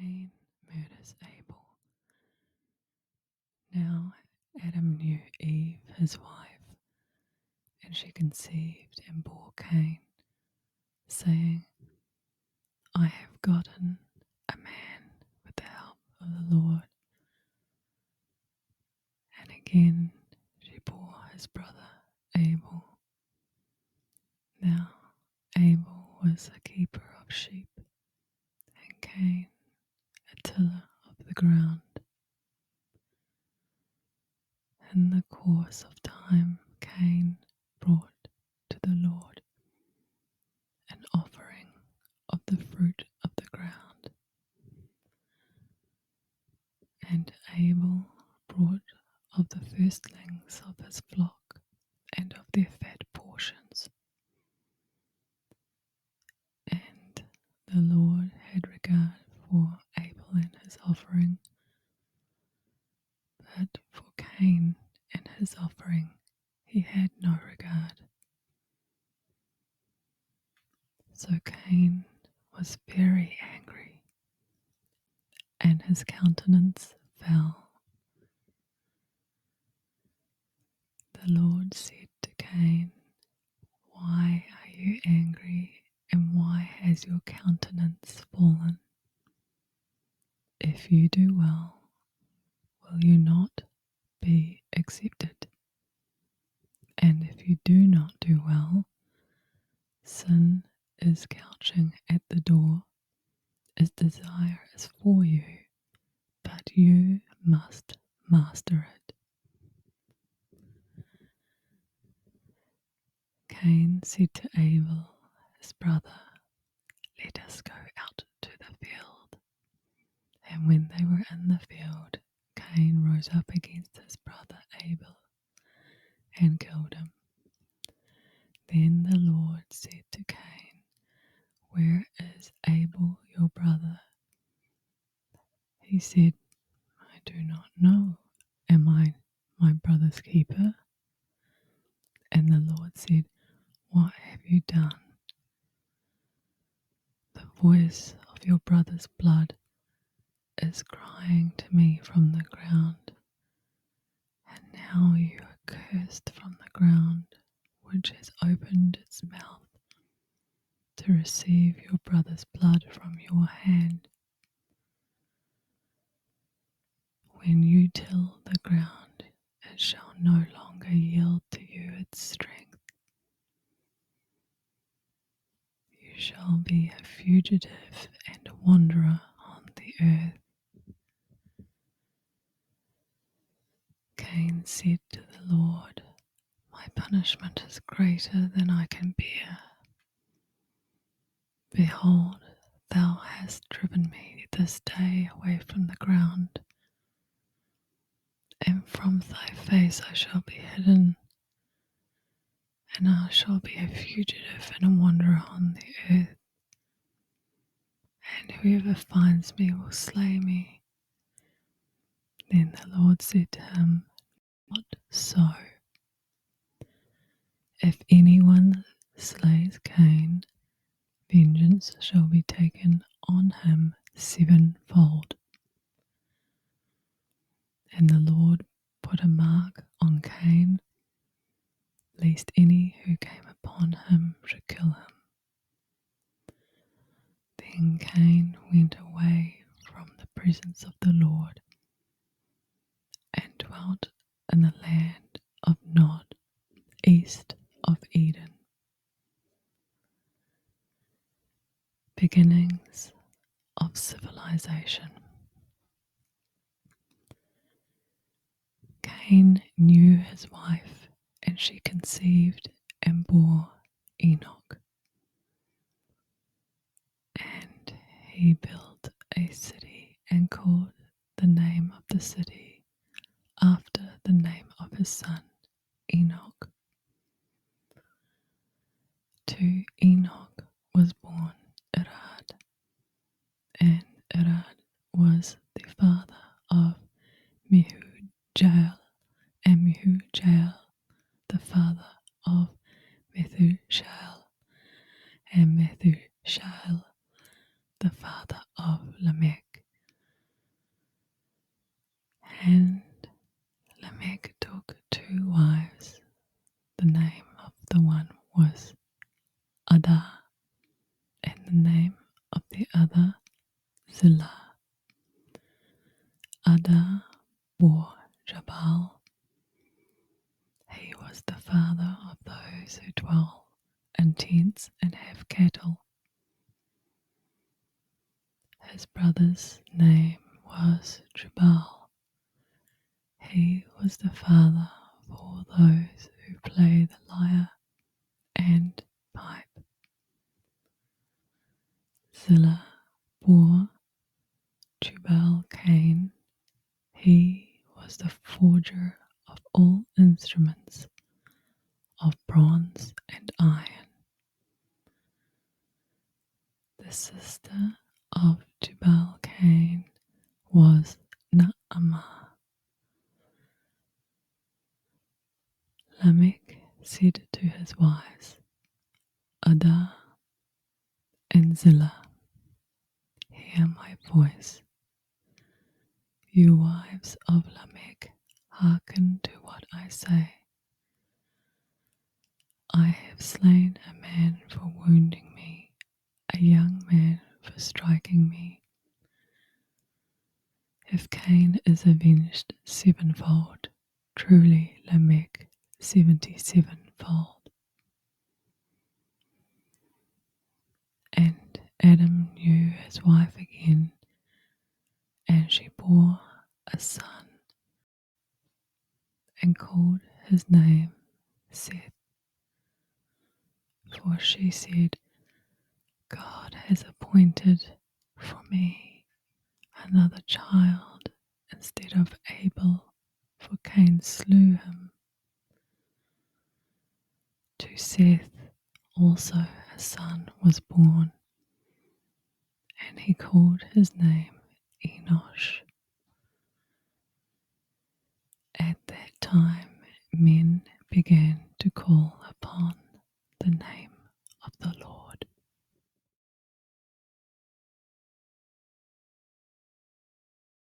Cain murders Abel. Now Adam knew Eve, his wife, and she conceived and bore Cain, saying, I have gotten a man with the help of the Lord. And again she bore his brother Abel. Now Abel was a keeper of sheep, and Cain a tiller of the ground. In the course of time Cain brought to the Lord an offering of the fruit of the ground, and Abel brought of the firstlings of his flock and of their fat portions. And the Lord had regard for Abel and his offering, but for Cain and his offering he had no regard. So Cain was very angry, and his countenance fell. The Lord said to Cain, Why are you angry, and why has your countenance fallen? If you do well, will you not be accepted? And if you do not do well, sin is couching at the door. Its desire is for you, but you must master it. Cain said to Abel, his brother, Let us go out to the field. And when they were in the field, Cain rose up against his brother Abel and killed him. Then the Lord said to Cain, Where is Abel your brother? He said, I do not know. Am I my brother's keeper? And the Lord said, What have you done? The voice of your brother's blood is crying to me from the ground. And now you are cursed from the ground, which has opened its mouth to receive your brother's blood from your hand. When you till the ground, it shall no longer yield to you its strength. You shall be a fugitive and a wanderer on the earth. Cain said to the Lord, My punishment is greater than I can bear. Behold, thou hast driven me this day away from the ground, and from thy face I shall be hidden, and I shall be a fugitive and a wanderer on the earth, and whoever finds me will slay me. Then the Lord said to him, Not so. If anyone slays Cain, vengeance shall be taken on him sevenfold. And the Lord put a mark on Cain, lest any who came upon him should kill him. Then Cain went away from the presence of the Lord and dwelt in the land of Nod, east of Eden. Beginnings of civilization. Cain knew his wife, and she conceived and bore Enoch. And he built a city and called the name of the city after the name of his son Enoch. To Enoch was born Irad, and Irad was the father of Mehujael, and Mehujael the father of Methushael, and Methushael the father of Lamech, And Lamech took 2 wives. The name of the one was Ada, and the name of the other Zillah. Ada bore Jabal. He was the father of those who dwell in tents and have cattle. His brother's name was Jubal. He was the father of all those who play the lyre and pipe. Zillah bore Jubal Cain. He was the forger of all instruments of bronze and iron. The sister of Jubal Cain was Naamah. Lamech said to his wives, Ada and Zillah, hear my voice. You wives of Lamech, hearken to what I say. I have slain a man for wounding me, a young man for striking me. If Cain is avenged 7-fold, truly Lamech 77-fold. And Adam knew his wife again, and she bore a son, and called his name Seth. For she said, God has appointed for me another child instead of Abel, for Cain slew him. To Seth also a son was born, and he called his name Enosh. At that time men began to call